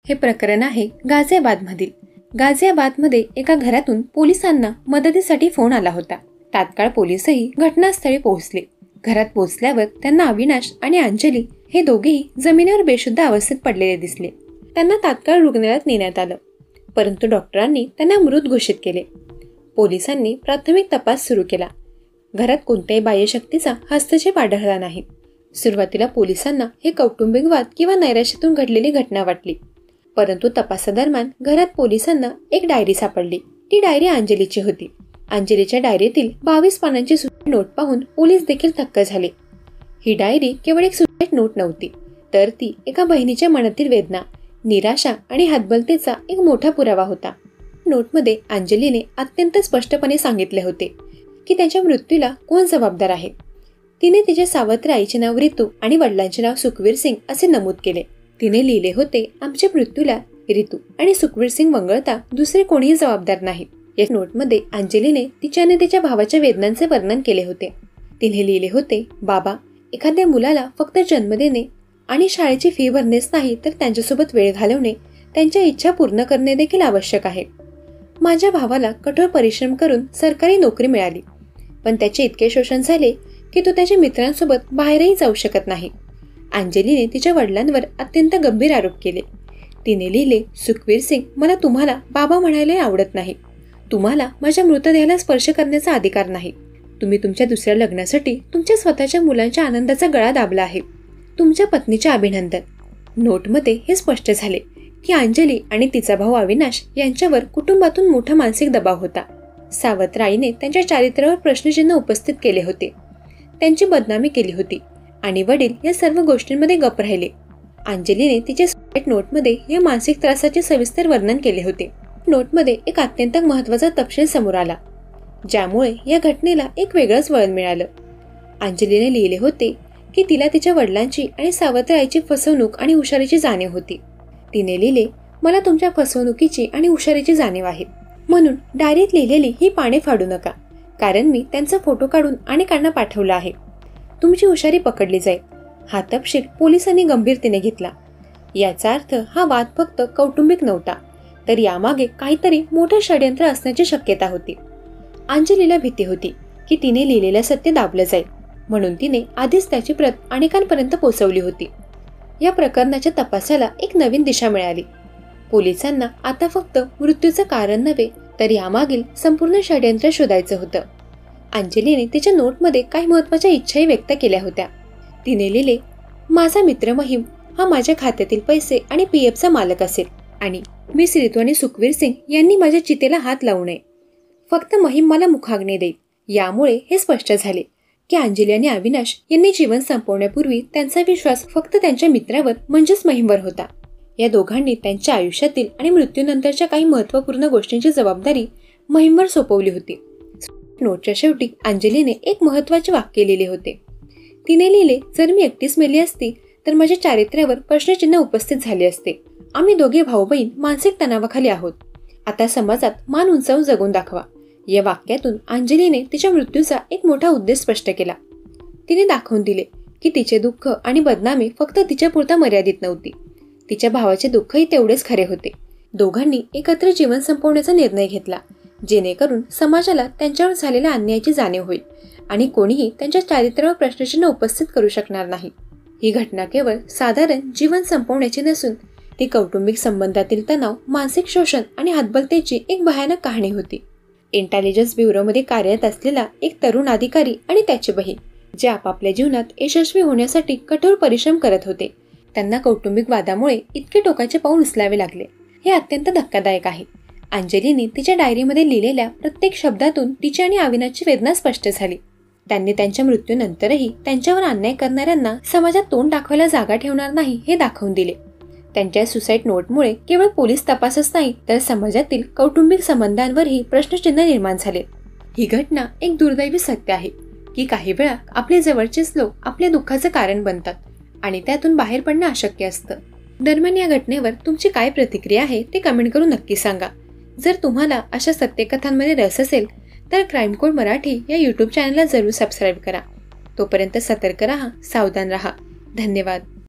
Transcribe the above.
हे प्रकरण आहे गाझियाबादमधील। गाझियाबादमध्ये एका घरातून पोलिसांना मदतीसाठी फोन आला होता। तात्काळ पोलीसही घटनास्थळी पोहोचले। घरात पोहोचल्यावर त्यांना अविनाश आणि अंजली हे दोघेही जमिनीवर बेशुद्ध अवस्थेत पडलेले दिसले। त्यांना तात्काळ रुग्णालयात नेण्यात आलं, परंतु डॉक्टरांनी त्यांना मृत घोषित केले। पोलिसांनी प्राथमिक तपास सुरू केला। घरात कोणत्याही बाह्य शक्तीचा हस्तक्षेप आढळला नाही। सुरुवातीला पोलिसांना हे कौटुंबिक वाद किंवा नैराश्यातून घडलेली घटना वाटली, परंतु तपासादरम्यान घरात पोलिसांना एक डायरी सापडली। ती डायरी अंजलीची होती। अंजलीच्या डायरीतील 22 पानांची सुसाईड नोट पाहून पोलीस देखील थक्क झाले। ही डायरी केवळ एक सुसाईड नोट नव्हती, तर ती एका बहिणीच्या मनातील वेदना, निराशा आणि हतबलतेचा एक मोठा पुरावा होता। नोटमध्ये अंजलीने अत्यंत स्पष्टपणे सांगितले होते की त्याच्या मृत्यूला कोण जबाबदार आहे। तिने तिच्या सावत्र आईचे नाव रितू आणि वडिलांचे नाव सुखवीर सिंग असे नमूद केले। तिने लिहिले होते, आमच्या मृत्यूला रितू आणि सुखवीर सिंग वगळता दुसरे कोणीही जबाबदार नाही। या नोटमध्ये अंजलीने तिच्या आणि तिच्या भावाच्या वेदनांचे वर्णन केले होते। तिने लिहिले होते, बाबा, एखाद्या मुलाला फक्त जन्म देणे आणि शाळेची फी भरणेच नाही तर त्यांच्यासोबत वेळ घालवणे, त्यांच्या इच्छा पूर्ण करणे देखील आवश्यक आहे। माझ्या भावाला कठोर परिश्रम करून सरकारी नोकरी मिळाली, पण त्याचे इतके शोषण झाले की तो त्याच्या मित्रांसोबत बाहेरही जाऊ शकत नाही। अंजलीने तिच्या वडिलांवर अत्यंत गंभीर आरोप केले। तिने लिहिले, सुखवीर सिंग, मला तुम्हाला बाबा म्हणायला आवडत नाही। तुम्हाला माझ्या मृतदेहाला स्पर्श करण्याचा अधिकार नाही। तुम्ही तुमच्या दुसऱ्या लग्नासाठी तुमच्या स्वतःच्या मुलांच्या आनंदाचा गळा दाबला आहे। तुमच्या पत्नीचे अभिनंदन। नोटमध्ये हे स्पष्ट झाले की अंजली आणि तिचा भाऊ अविनाश यांच्यावर कुटुंबातून मोठा मानसिक दबाव होता। सावत्र आईने त्यांच्या चारित्र्यावर प्रश्नचिन्ह उपस्थित केले होते, त्यांची बदनामी केली होती आणि वडील या सर्व गोष्टींमध्ये गप्प राहिले। अंजलीने तिच्या सुसाईड नोटमध्ये या मानसिक त्रासाचे सविस्तर वर्णन केले होते। नोटमध्ये एक अत्यंत महत्त्वाचा तपशील समोर आला, ज्यामुळे या घटनेला एक वेगळंच वळण मिळालं। अंजलीने लिहिले होते की तिला तिच्या वडिलांची आणि सावत्र आईची फसवणूक आणि हुशारीची जाणीव होती। तिने लिहिले, मला तुमच्या फसवणुकीची आणि हुशारीची जाणीव आहे, म्हणून डायरीत लिहिलेली ही पाने फाडू नका, कारण मी त्यांचा फोटो काढून अनेकांना पाठवला आहे। तुमची हुशारी पकडली जाईल। हा तपशील पोलिसांनी गंभीरतेने घेतला। याचा अर्थ हा वाद फक्त कौटुंबिक नव्हता, तर यामागे काहीतरी मोठं षड्यंत्र असण्याची शक्यता होती। अंजलीला भीती होती की तिने लिहिलेलं सत्य दाबलं जाईल, म्हणून तिने आधीच त्याची प्रत अनेकांपर्यंत पोहोचवली होती। या प्रकरणाच्या तपासाला एक नवीन दिशा मिळाली। पोलिसांना आता फक्त मृत्यूचं कारण नव्हे, तर यामागील संपूर्ण षड्यंत्र शोधायचं होतं। अंजलीने तिच्या नोटमध्ये काही महत्त्वाच्या इच्छाही व्यक्त केल्या होत्या। तिने लिहिले, माझा मित्र महिम हा माझ्या खात्यातील पैसे आणि पीएफचा मालक असेल आणि मिस रितू आणि सुखवीर सिंग यांनी माझ्या चितेला हात लावू नये। फक्त महिम मला मुखाग्नी देईल। यामुळे हे स्पष्ट झाले की अंजली आणि अविनाश यांनी जीवन संपवण्यापूर्वी त्यांचा विश्वास फक्त त्यांच्या मित्रावर म्हणजेच महिमवर होता। या दोघांनी त्यांच्या आयुष्यातील आणि मृत्यूनंतरच्या काही महत्त्वपूर्ण गोष्टींची जबाबदारी महिमवर सोपवली होती। नोटच्या शेवटी अंजलीने एक महत्त्वाचे वाक्य लिहिले होते। तिने लिहिले, जर मी एकटीच मेली असती तर माझ्या चारित्र्यावर प्रश्नचिन्ह उपस्थित झाले असते। आम्ही दोघे भाऊ बहीण मानसिक तणावाखाली आहोत। आता समाजात मान उंचावून जगून दाखवा। या वाक्यातून अंजलीने तिच्या मृत्यूचा एक मोठा उद्देश स्पष्ट केला। तिने दाखवून दिले की तिचे दुःख आणि बदनामी फक्त तिच्यापुरता मर्यादित नव्हती, तिच्या भावाचे दुःखही तेवढेच खरे होते। दोघांनी एकत्र जीवन संपवण्याचा निर्णय घेतला, जेणेकरून समाजाला त्यांच्यावर झालेल्या अन्यायाची जाणीव होईल आणि कोणीही त्यांच्या चारित्र्यावर प्रश्नचिन्ह उपस्थित करू शकणार नाही। ही घटना केवळ साधारण जीवन संपवण्याची नसून ती कौटुंबिक संबंधातील तणाव, मानसिक शोषण आणि हतबलतेची एक भयानक कहाणी होती। इंटेलिजन्स ब्युरोमध्ये कार्यरत असलेला एक तरुण अधिकारी आणि त्याची बहीण, जे आपापल्या जीवनात यशस्वी होण्यासाठी कठोर परिश्रम करत होते, त्यांना कौटुंबिक वादामुळे इतके टोकाचे पाऊल उचलावे लागले। हे अत्यंत धक्कादायक आहे। अंजलीने तिच्या डायरीमध्ये लिहिलेल्या प्रत्येक शब्दातून तिची आणि अविनाशची वेदना स्पष्ट झाली। त्यांनी त्यांच्या मृत्यूनंतरही त्यांच्यावर अन्याय करणाऱ्यांना समाजात तोंड दाखवायला जागा ठेवणार नाही हे दाखवून दिले। त्यांच्या सुसाईड नोटमुळे केवळ पोलीस तपासच नाही, तर समाजातील कौटुंबिक संबंधांवरही प्रश्नचिन्ह निर्माण झाले। ही घटना एक दुर्दैवी सत्य आहे की काही वेळा आपले जवळचेच लोक आपल्या दुःखाचं कारण बनतात आणि त्यातून बाहेर पडणं अशक्य असतं। दरम्यान या घटनेवर तुमची काय प्रतिक्रिया आहे ते कमेंट करून नक्की सांगा। जर तुम्हाला अशा सत्यकथांमध्ये रस असेल तर क्राईम कोड मराठी या यूट्यूब चॅनलला जरूर सबस्क्राईब करा। तोपर्यंत सतर्क राहा, सावधान राहा। धन्यवाद।